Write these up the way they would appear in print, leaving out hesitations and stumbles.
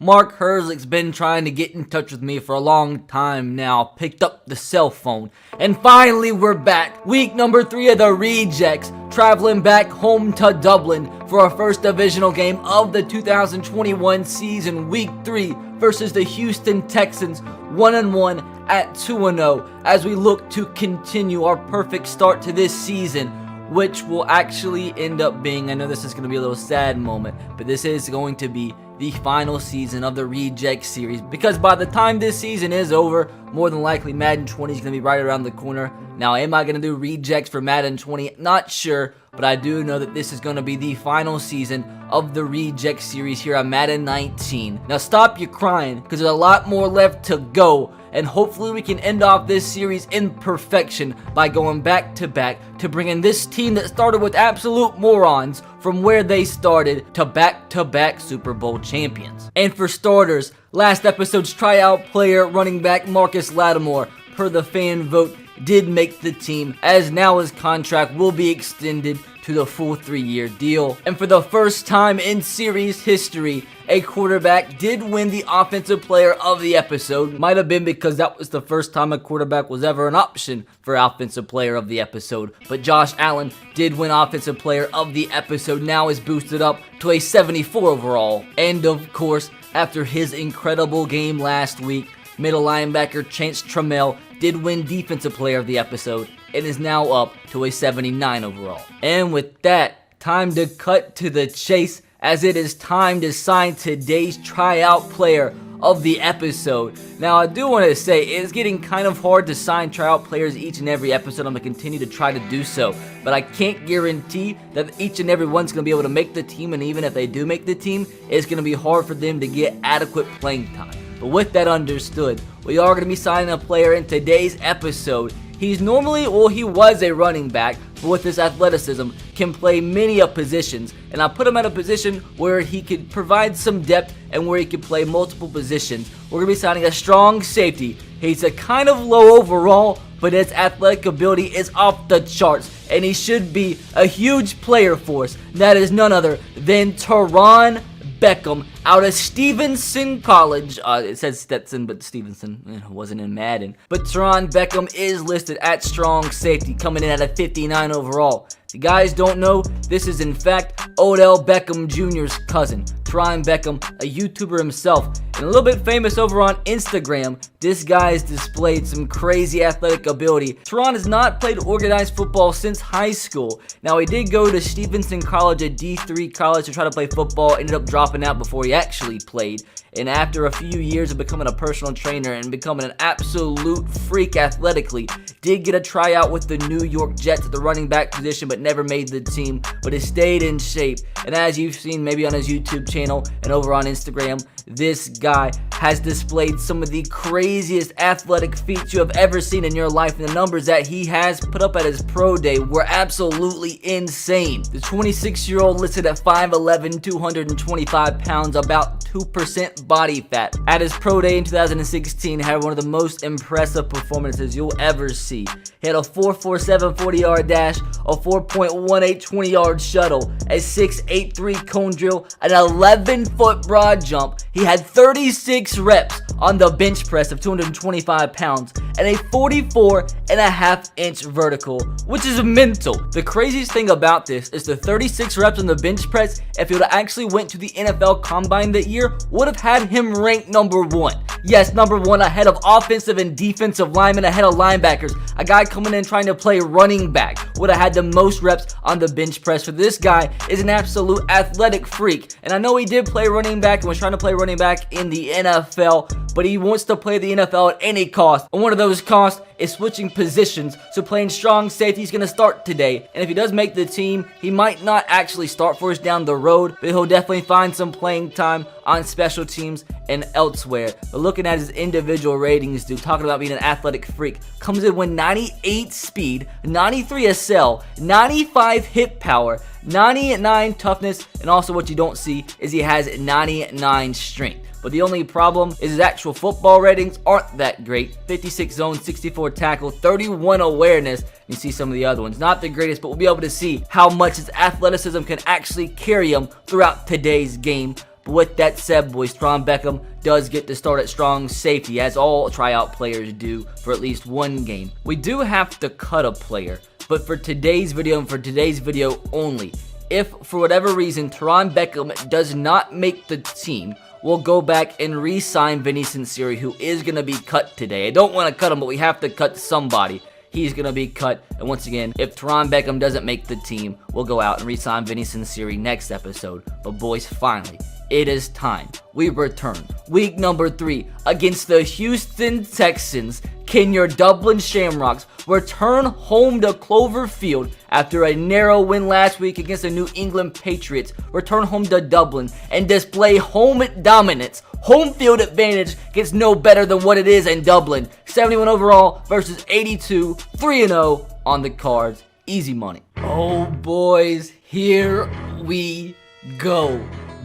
Mark Herzlich's been trying to get in touch with me for a long time now. Picked up the cell phone. And finally we're back. Week number 3 of the Rejects. Traveling back home to Dublin for our first divisional game of the 2021 season. Week 3 versus the Houston Texans. 1-1 at 2-0 as we look to continue our perfect start to this season, which will actually end up being, I know this is going to be a little sad moment, but this is going to be the final season of the Reject series, because by the time this season is over, more than likely Madden 20 is going to be right around the corner. Now, am I going to do Rejects for Madden 20? Not sure, but I do know that this is going to be the final season of the Reject series here on Madden 19. Now, stop your crying, because there's a lot more left to go, and hopefully we can end off this series in perfection by going back-to-back to bringing this team that started with absolute morons from where they started to back-to-back Super Bowl champions. And for starters, last episode's tryout player running back Marcus Lattimore, per the fan vote, did make the team, as now his contract will be extended to the full 3-year deal. And for the first time in series history, a quarterback did win the offensive player of the episode. Might have been because that was the first time a quarterback was ever an option for offensive player of the episode. But Josh Allen did win offensive player of the episode, now is boosted up to a 74 overall. And of course, after his incredible game last week, middle linebacker Chance Trammell did win defensive player of the episode and is now up to a 79 overall. And with that, time to cut to the chase, as it is time to sign today's tryout player of the episode. Now, I do want to say it's getting kind of hard to sign tryout players each and every episode. I'm going to continue to try to do so, but I can't guarantee that each and every one's going to be able to make the team, and even if they do make the team, it's going to be hard for them to get adequate playing time. But with that understood, we are going to be signing a player in today's episode. He's normally, well, he was a running back, but with his athleticism, can play many positions. And I put him at a position where he could provide some depth and where he could play multiple positions. We're going to be signing a strong safety. He's a kind of low overall, but his athletic ability is off the charts. And he should be a huge player for us. That is none other than Terron Beckham out of Stevenson College. It says Stetson, but Stevenson wasn't in Madden. But Terron Beckham is listed at strong safety, coming in at a 59 overall. If you guys don't know, this is in fact Odell Beckham Jr.'s cousin. Terron Beckham, a YouTuber himself, and a little bit famous over on Instagram. This guy has displayed some crazy athletic ability. Terron has not played organized football since high school. Now, he did go to Stevenson College, a D3 college, to try to play football. Ended up dropping out before he actually played. And after a few years of becoming a personal trainer and becoming an absolute freak athletically, did get a tryout with the New York Jets at the running back position, but never made the team, but has stayed in shape. And as you've seen maybe on his YouTube channel and over on Instagram, this guy has displayed some of the craziest athletic feats you have ever seen in your life, and the numbers that he has put up at his pro day were absolutely insane. The 26-year-old listed at 5'11", 225 pounds, about 2% body fat. At his pro day in 2016, had one of the most impressive performances you'll ever see. He had a 4.47 40-yard dash, a 4.18 20-yard shuttle, a 6.83 cone drill, an 11-foot broad jump. He had 36 reps on the bench press of 225 pounds and a 44.5-inch vertical, which is mental. The craziest thing about this is the 36 reps on the bench press, if he would have actually went to the NFL Combine that year, would have had him ranked number 1. Yes, number 1 ahead of offensive and defensive linemen, ahead of linebackers. A guy coming in trying to play running back would have had the most reps on the bench press. For this guy is an absolute athletic freak. And I know he did play running back and was trying to play running back in the NFL, but he wants to play the NFL at any cost. And one of those costs is switching positions, so playing strong safety is going to start today. And if he does make the team, he might not actually start for us down the road, but he'll definitely find some playing time on special teams and elsewhere. But looking at his individual ratings, dude, talking about being an athletic freak, comes in with 98 speed, 93 SL, 95 hit power, 99 toughness, and also what you don't see is he has 99 strength. But the only problem is his actual football ratings aren't that great. 56 zone, 64 tackle, 31 awareness. You see some of the other ones. Not the greatest, but we'll be able to see how much his athleticism can actually carry him throughout today's game. But with that said, boys, Terron Beckham does get to start at strong safety, as all tryout players do for at least one game. We do have to cut a player, but for today's video and for today's video only, if for whatever reason Terron Beckham does not make the team, we'll go back and re-sign Vinny Sinceri, who is going to be cut today. I don't want to cut him, but we have to cut somebody. He's going to be cut. And once again, if Terron Beckham doesn't make the team, we'll go out and re-sign Vinny Sinceri next episode. But boys, finally, it is time. We return. Week number 3 against the Houston Texans. Can your Dublin Shamrocks return home to Clover Field after a narrow win last week against the New England Patriots? Return home to Dublin and display home dominance. Home field advantage gets no better than what it is in Dublin. 71 overall versus 82. 3-0 on the cards. Easy money. Oh boys, here we go.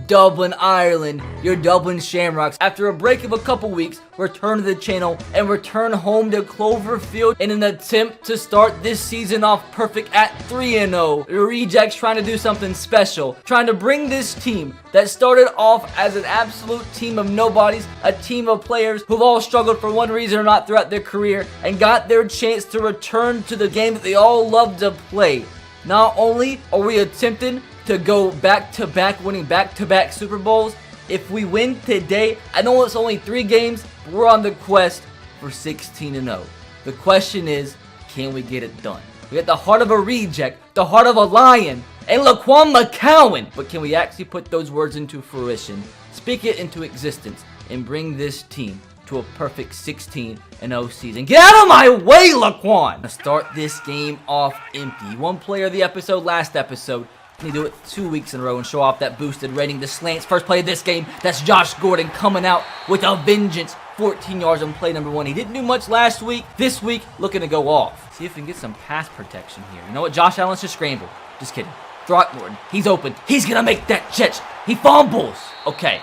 Dublin, Ireland, your Dublin Shamrocks, after a break of a couple weeks, return to the channel and return home to Cloverfield in an attempt to start this season off perfect at 3-0. The Rejects trying to do something special, trying to bring this team that started off as an absolute team of nobodies, a team of players who've all struggled for one reason or not throughout their career, and got their chance to return to the game that they all love to play. Not only are we attempting to go back-to-back, winning back-to-back Super Bowls, if we win today, I know it's only 3 games, but we're on the quest for 16-0. The question is, can we get it done? We got the heart of a reject, the heart of a lion, and Laquan McCowan. But can we actually put those words into fruition, speak it into existence, and bring this team to a perfect 16-0 season? Get out of my way, Laquan! Let's start this game off empty. One player of the episode, last episode. Can he do it 2 weeks in a row and show off that boosted rating? The slants, first play of this game, that's Josh Gordon coming out with a vengeance. 14 yards on play number 1. He didn't do much last week. This week, looking to go off. See if we can get some pass protection here. You know what? Josh Allen's just scramble. Just kidding. Throckmorton, he's open. He's going to make that catch. He fumbles. Okay.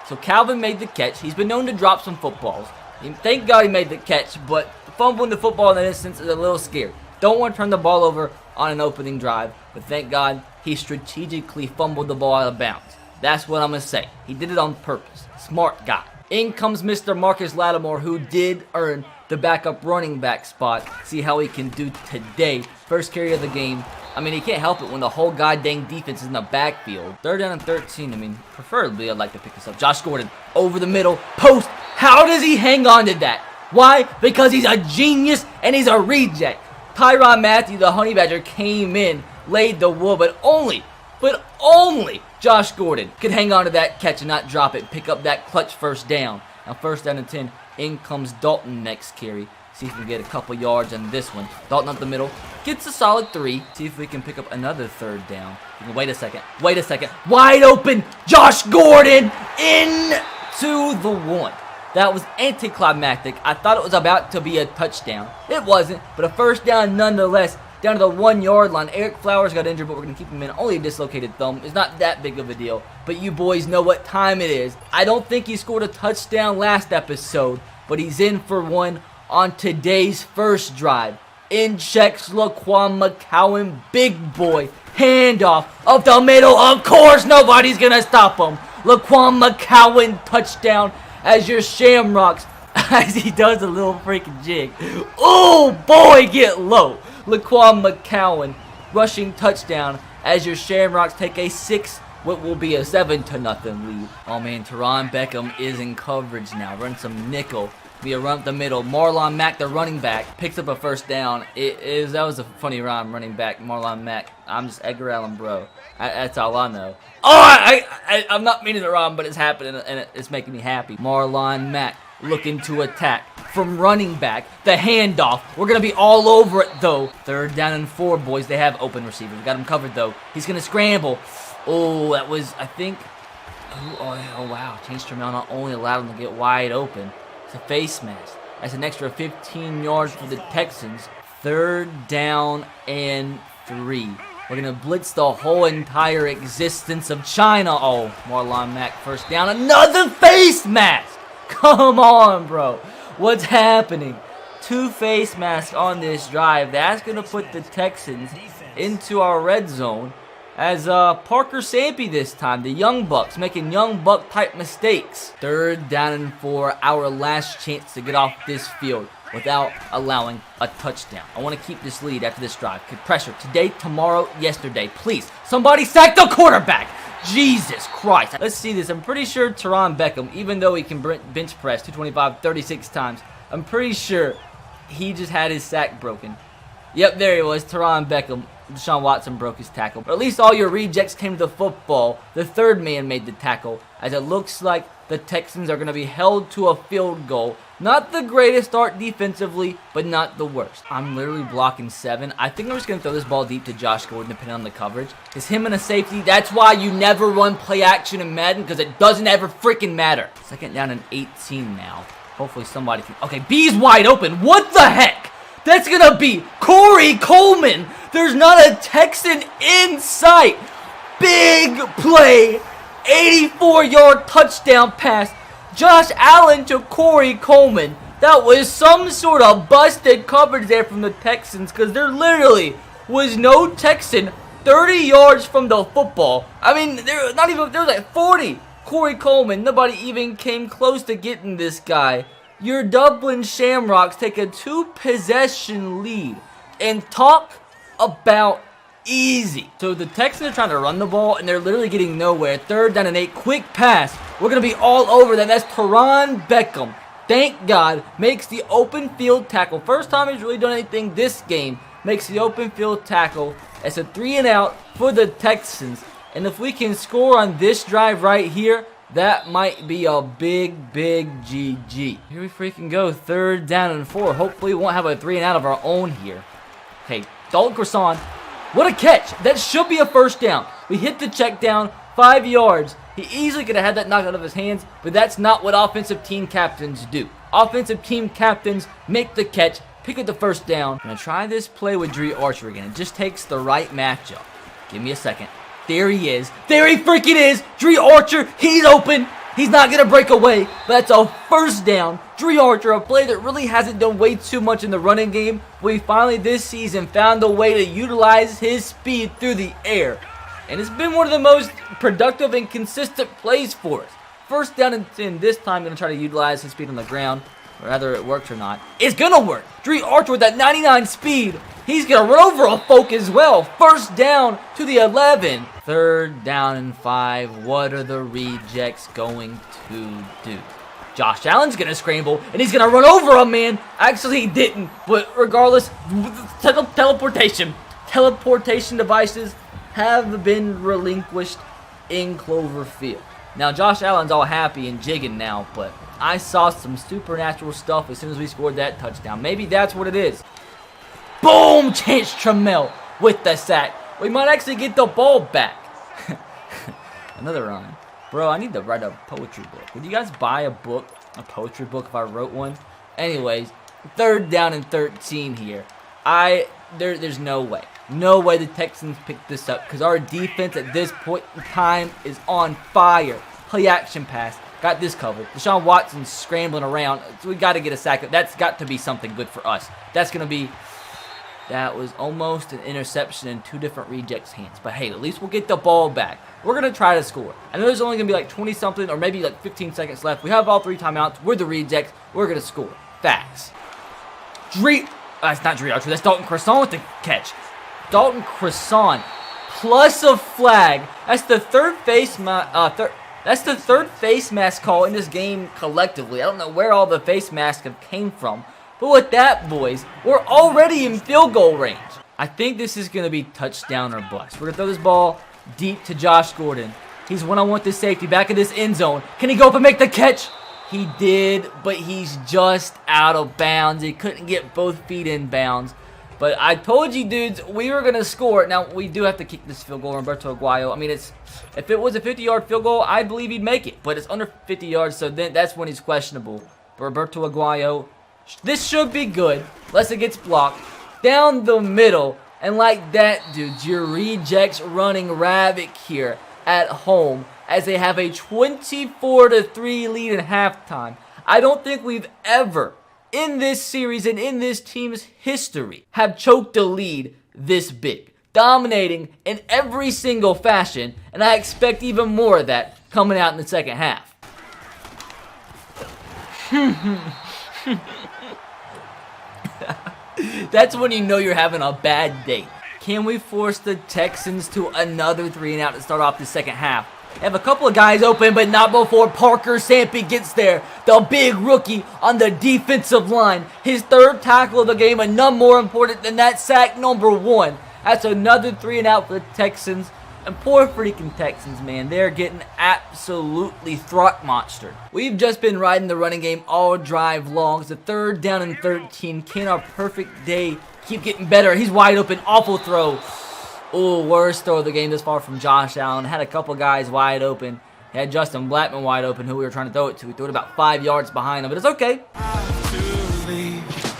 So Calvin made the catch. He's been known to drop some footballs. Thank God he made the catch, but fumbling the football in that instance is a little scary. Don't want to turn the ball over on an opening drive, but thank God he strategically fumbled the ball out of bounds. That's what I'm going to say. He did it on purpose. Smart guy. In comes Mr. Marcus Lattimore, who did earn the backup running back spot. See how he can do today. First carry of the game. I mean, he can't help it when the whole goddamn defense is in the backfield. 3rd down and 13. I mean, preferably I'd like to pick this up. Josh Gordon over the middle. Post. How does he hang on to that? Why? Because he's a genius and he's a reject. Tyrann Mathieu, the Honey Badger, came in, laid the wood, but only Josh Gordon could hang on to that catch and not drop it, pick up that clutch first down. Now 1st down and 10, in comes Dalton next carry. See if we can get a couple yards on this one. Dalton up the middle, gets a solid 3. See if we can pick up another 3rd down. Wait a second, wide open, Josh Gordon into the 1. That was anticlimactic. I thought it was about to be a touchdown. It wasn't, but a 1st down nonetheless. Down to the 1-yard line. Eric Flowers got injured, but we're going to keep him in. Only a dislocated thumb. It's not that big of a deal. But you boys know what time it is. I don't think he scored a touchdown last episode, but he's in for one on today's first drive. In checks Laquan McCowan, big boy. Handoff up the middle. Of course, nobody's going to stop him. Laquan McCowan touchdown as your Shamrocks, as he does a little freaking jig. Oh, boy, get low. Laquan McCowan rushing touchdown as your Shamrocks take a what will be a 7-0 lead. Oh man, Terron Beckham is in coverage now. Run some nickel. Be a run up the middle. Marlon Mack, the running back, picks up a 1st down. That was a funny rhyme, running back. Marlon Mack. I'm just Edgar Allan Bro. That's all I know. Oh, I'm not meaning to rhyme, but it's happening and it's making me happy. Marlon Mack looking to attack from running back. The handoff. We're going to be all over it, though. 3rd down and 4, boys. They have open receivers. We got him covered, though. He's going to scramble. Oh, that was, I think. Oh, wow. Chase Trammell not only allowed him to get wide open. It's a face mask. That's an extra 15 yards for the Texans. 3rd down and 3. We're going to blitz the whole entire existence of China. Oh, Marlon Mack 1st down. Another face mask. Come on, bro. What's happening? 2 face masks on this drive. That's going to put the Texans into our red zone. as Parker Sampy this time. The Young Bucks making Young Buck type mistakes. 3rd down and 4, our last chance to get off this field without allowing a touchdown. I want to keep this lead after this drive. Pressure today, tomorrow, yesterday. Please, somebody sack the quarterback. Jesus Christ. Let's see this. I'm pretty sure Terron Beckham, even though he can bench press 225 36 times, I'm pretty sure he just had his sack broken. Yep, there he was. Terron Beckham. Deshaun Watson broke his tackle. Or at least all your rejects came to the football. The 3rd man made the tackle, as it looks like the Texans are going to be held to a field goal. Not the greatest start defensively, but not the worst. I'm literally blocking 7. I think I'm just going to throw this ball deep to Josh Gordon, depending on the coverage. It's him and a safety. That's why you never run play action in Madden, because it doesn't ever freaking matter. 2nd down and 18 now. Hopefully somebody can... Okay, B's wide open. What the heck? That's going to be Corey Coleman. There's not a Texan in sight. Big play. 84-yard touchdown pass. Josh Allen to Corey Coleman. That was some sort of busted coverage there from the Texans, because there literally was no Texan 30 yards from the football. I mean, there was like 40. Corey Coleman, nobody even came close to getting this guy. Your Dublin Shamrocks take a 2-possession lead. And talk about easy. So the Texans are trying to run the ball, and they're literally getting nowhere. 3rd down and 8, quick pass. We're going to be all over them. That's Terron Beckham. Thank God. Makes the open field tackle. First time he's really done anything this game. Makes the open field tackle. It's a 3 and out for the Texans. And if we can score on this drive right here, that might be a big, big GG. Here we freaking go. 3rd down and 4. Hopefully we won't have a 3 and out of our own here. Okay, Dalton Croissant. What a catch. That should be a 1st down. We hit the check down, 5 yards. He easily could have had that knocked out of his hands, but that's not what offensive team captains do. Offensive team captains make the catch, pick up the 1st down. I'm going to try this play with Dre Archer again. It just takes the right matchup. Give me a second. There he is. There he freaking is. Dre Archer, he's open. He's not going to break away, but that's a 1st down. Dre Archer, a player that really hasn't done way too much in the running game. We finally this season found a way to utilize his speed through the air. And it's been one of the most productive and consistent plays for us. 1st down and 10. This time, going to try to utilize his speed on the ground. Whether it works or not. It's going to work. Dre Archer with that 99 speed. He's going to run over a folk as well. 1st down to the 11. 3rd down and 5. What are the rejects going to do? Josh Allen's going to scramble, and he's going to run over a man. Actually, he didn't, but regardless, teleportation devices have been relinquished in Cloverfield. Now, Josh Allen's all happy and jigging now, but I saw some supernatural stuff as soon as we scored that touchdown. Maybe that's what it is. Boom! Chance Trammell with the sack. We might actually get the ball back. Another run. Bro, I need to write a poetry book. Would you guys buy a poetry book if I wrote one? Anyways, 3rd down and 13 here. There's no way. No way the Texans picked this up, because our defense at this point in time is on fire. Play action pass. Got this covered. Deshaun Watson's scrambling around. So we got to get a sack. That's got to be something good for us. That's going to be... That was almost an interception in 2 different rejects' hands. But hey, at least we'll get the ball back. We're going to try to score. I know there's only going to be like 20-something or maybe like 15 seconds left. We have all 3 timeouts. We're the rejects. We're going to score. Facts. That's not Dre Archer. That's Dalton Croissant with the catch. Dalton Croissant plus a flag. That's the third face mask call in this game collectively. I don't know where all the face masks have came from. But with that, boys, we're already in field goal range. I think this is going to be touchdown or bust. We're going to throw this ball deep to Josh Gordon. He's one-on-one with this safety back in this end zone. Can he go up and make the catch? He did, but he's just out of bounds. He couldn't get both feet in bounds. But I told you, dudes, we were going to score. Now, we do have to kick this field goal. Roberto Aguayo. I mean, if it was a 50-yard field goal, I believe he'd make it. But it's under 50 yards, so then that's when he's questionable. But Roberto Aguayo, this should be good, unless it gets blocked. Down the middle. And like that, dudes, your rejects running ravic here at home as they have a 24-3 lead in halftime. I don't think we've ever, in this series and in this team's history, have choked a lead this big. dominating in every single fashion, and I expect even more of that coming out in the second half. That's when you know you're having a bad day. Can we force the Texans to another 3-and-out to start off the second half? They have a couple of guys open, but not before Parker Sampe gets there. The big rookie on the defensive line. His third tackle of the game, and none more important than that sack number 1. That's another 3-and-out for the Texans. And poor freaking Texans, man. They're getting absolutely throat-monstered. We've just been riding the running game all drive long. It's a 3rd down and 13. Can our perfect day keep getting better? He's wide open. Awful throw. Oh, worst throw of the game this far from Josh Allen. Had a couple guys wide open. He had Justin Blackman wide open, who we were trying to throw it to. We threw it about 5 yards behind him, but it's okay.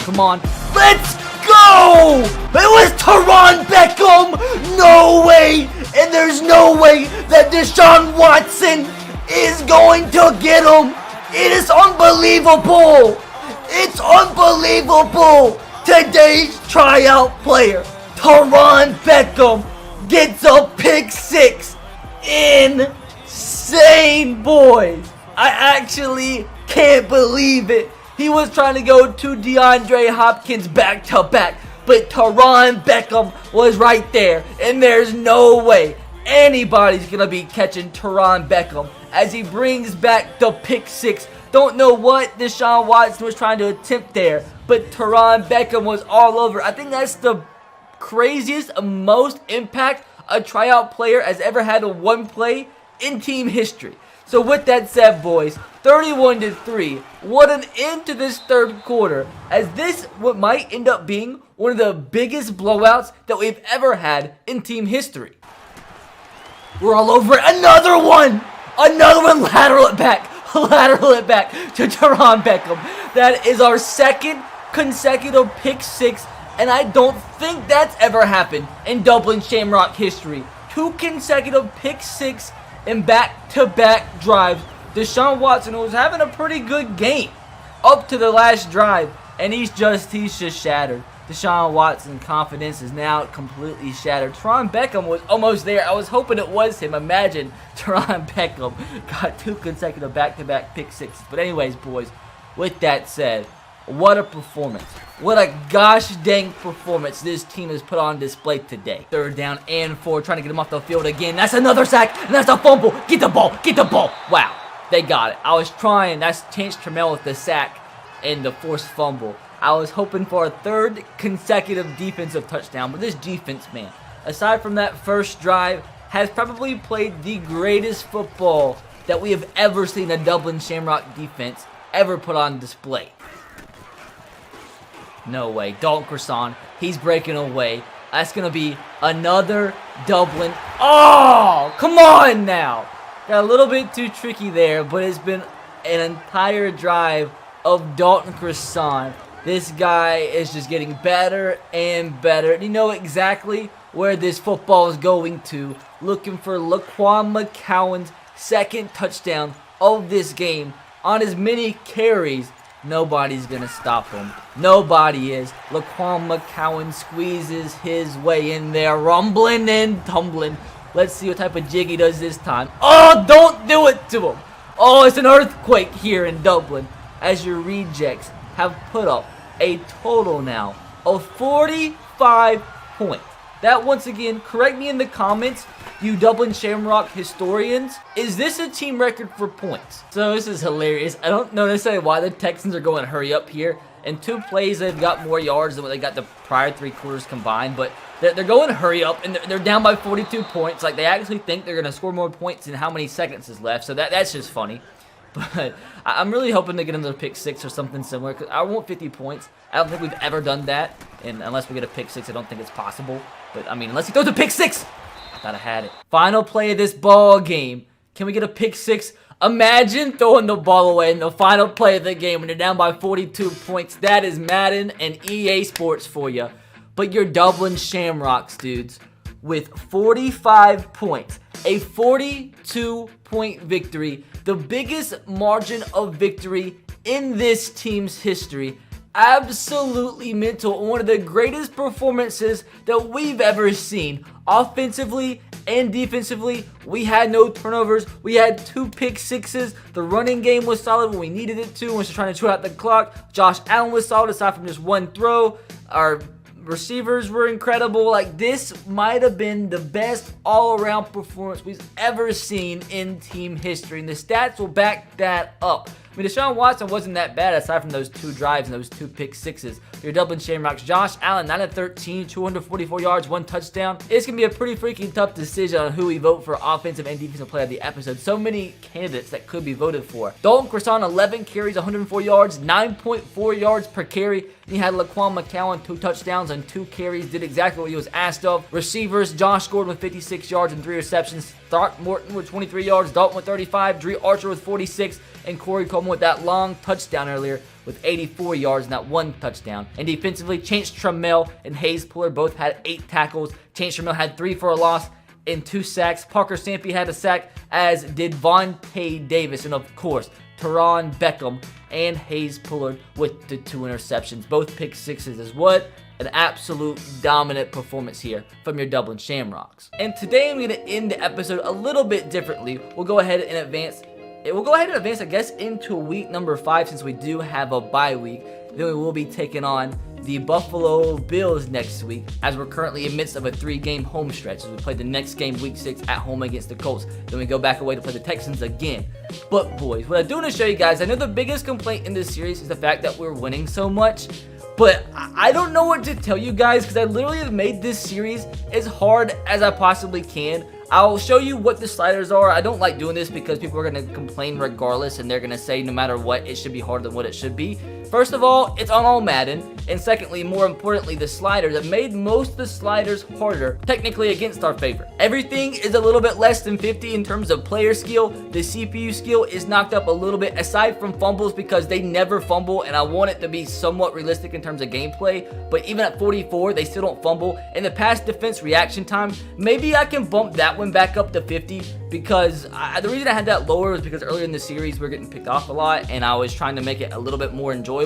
Come on. Let's go! It was Terron Beckham! No way! And there's no way that Deshaun Watson is going to get him! It is unbelievable! It's unbelievable! Today's tryout player, Terron Beckham, gets a pick 6. Insane, boys. I actually can't believe it. He was trying to go to DeAndre Hopkins back to back, but Terron Beckham was right there, and there's no way anybody's going to be catching Terron Beckham as he brings back the pick 6. Don't know what Deshaun Watson was trying to attempt there, but Terron Beckham was all over. I think that's the craziest, most impact a tryout player has ever had on one play in team history. So with that said, boys, 31-3. What an end to this third quarter, as this what might end up being one of the biggest blowouts that we've ever had in team history. We're all over it. Another one! Another one. Lateral it back. Lateral it back to Terron Beckham. That is our second consecutive pick 6, and I don't think that's ever happened in Dublin Shamrock history. 2 consecutive pick 6 in back-to-back drives. Deshaun Watson was having a pretty good game up to the last drive, and he's just shattered. Deshaun Watson's confidence is now completely shattered. Terron Beckham was almost there. I was hoping it was him. Imagine Terron Beckham got 2 consecutive back-to-back pick 6s. But anyways, boys, with that said, what a performance. What a gosh dang performance this team has put on display today. 3rd down and 4, trying to get him off the field again. That's another sack, and that's a fumble. Get the ball, get the ball. Wow, they got it. I was trying. That's Chance Trammell with the sack and the forced fumble. I was hoping for a 3rd consecutive defensive touchdown, but this defense, man, aside from that first drive, has probably played the greatest football that we have ever seen a Dublin Shamrock defense ever put on display. No way. Dalton Croissant, he's breaking away. That's going to be another Dublin. Oh, come on now. Got a little bit too tricky there, but it's been an entire drive of Dalton Croissant. This guy is just getting better and better. You know exactly where this football is going to. Looking for Laquan McCowan's 2nd touchdown of this game. On as many carries, nobody's going to stop him. Nobody is. Laquan McCowan squeezes his way in there, rumbling and tumbling. Let's see what type of jig he does this time. Oh, don't do it to him. Oh, it's an earthquake here in Dublin, as your rejects have put up a total now of 45 points. That, once again, correct me in the comments, you Dublin Shamrock historians, is this a team record for points? So this is hilarious. I don't know necessarily why the Texans are going hurry up here. In 2 plays, they've got more yards than what they got the prior 3 quarters combined, but they're going hurry up, and they're down by 42 points. Like, they actually think they're going to score more points in how many seconds is left, so that's just funny. But I'm really hoping to get another pick 6 or something similar, because I want 50 points. I don't think we've ever done that, and unless we get a pick 6, I don't think it's possible. But, I mean, unless he throws a pick 6, I thought I had it. Final play of this ball game. Can we get a pick 6? Imagine throwing the ball away in the final play of the game when you're down by 42 points. That is Madden and EA Sports for you. But you're Dublin Shamrocks, dudes, with 45 points. A 42-point victory. The biggest margin of victory in this team's history. absolutely mental. One of the greatest performances that we've ever seen. Offensively and defensively, we had no turnovers. We had 2 pick sixes. The running game was solid when we needed it to. When we were trying to chew out the clock. Josh Allen was solid aside from just one throw. Our receivers were incredible. Like, this might have been the best all-around performance we've ever seen in team history, and the stats will back that up. I mean, Deshaun Watson wasn't that bad aside from those 2 drives and those 2 pick sixes. Your Dublin Shamrocks, Josh Allen, 9 of 13, 244 yards, 1 touchdown. It's going to be a pretty freaking tough decision on who we vote for offensive and defensive player of the episode. So many candidates that could be voted for. Dalton Croissant, 11 carries, 104 yards, 9.4 yards per carry. And he had Laquan McCowan, 2 touchdowns and 2 carries, did exactly what he was asked of. Receivers, Josh Gordon with 56 yards and 3 receptions. Throckmorton with 23 yards, Dalton with 35, Dree Archer with 46, and Corey Coleman with that long touchdown earlier with 84 yards and that 1 touchdown. And defensively, Chance Trammell and Hayes Puller both had 8 tackles. Chance Trammell had 3 for a loss and 2 sacks. Parker Stampy had a sack, as did Vontae Davis. And of course, Terron Beckham and Hayes Puller with the 2 interceptions. Both pick sixes as what? An absolute dominant performance here from your Dublin Shamrocks. And today I'm going to end the episode a little bit differently. We'll go ahead and advance, I guess, into week number 5 since we do have a bye week. Then we will be taking on the Buffalo Bills next week, as we're currently in the midst of a 3-game home stretch. So we play the next game, week 6, at home against the Colts. Then we go back away to play the Texans again. But boys, what I do want to show you guys, I know the biggest complaint in this series is the fact that we're winning so much. But I don't know what to tell you guys, because I literally have made this series as hard as I possibly can. I'll show you what the sliders are. I don't like doing this because people are going to complain regardless, and they're going to say no matter what, it should be harder than what it should be. First of all, it's on all Madden, and secondly, more importantly, the sliders have made most of the sliders harder, technically against our favor. Everything is a little bit less than 50 in terms of player skill. The CPU skill is knocked up a little bit, aside from fumbles, because they never fumble, and I want it to be somewhat realistic in terms of gameplay, but even at 44, they still don't fumble. And the pass defense reaction time, maybe I can bump that one back up to 50, because the reason I had that lower was because earlier in the series we were getting picked off a lot, and I was trying to make it a little bit more enjoyable.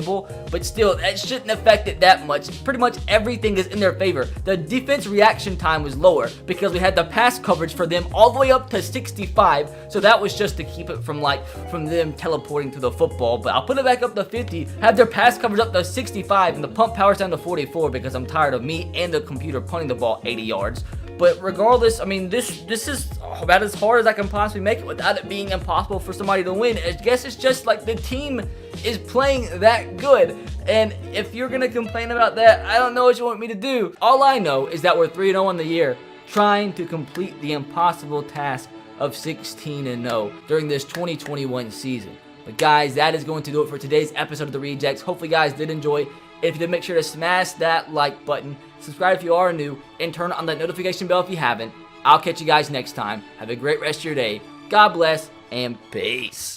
But still, that shouldn't affect it that much. Pretty much everything is in their favor. The defense reaction time was lower because we had the pass coverage for them all the way up to 65, so that was just to keep it from them teleporting to the football. But I'll put it back up to 50, have their pass coverage up to 65, and the pump power's down to 44 because I'm tired of me and the computer punting the ball 80 yards. But regardless, I mean, this is about as hard as I can possibly make it without it being impossible for somebody to win. I guess it's just like the team is playing that good. And if you're going to complain about that, I don't know what you want me to do. All I know is that we're 3-0 on the year, trying to complete the impossible task of 16-0 during this 2021 season. But guys, that is going to do it for today's episode of The Rejects. Hopefully you guys did enjoy. If you did, make sure to smash that like button, subscribe if you are new, and turn on that notification bell if you haven't. I'll catch you guys next time. Have a great rest of your day. God bless, and peace.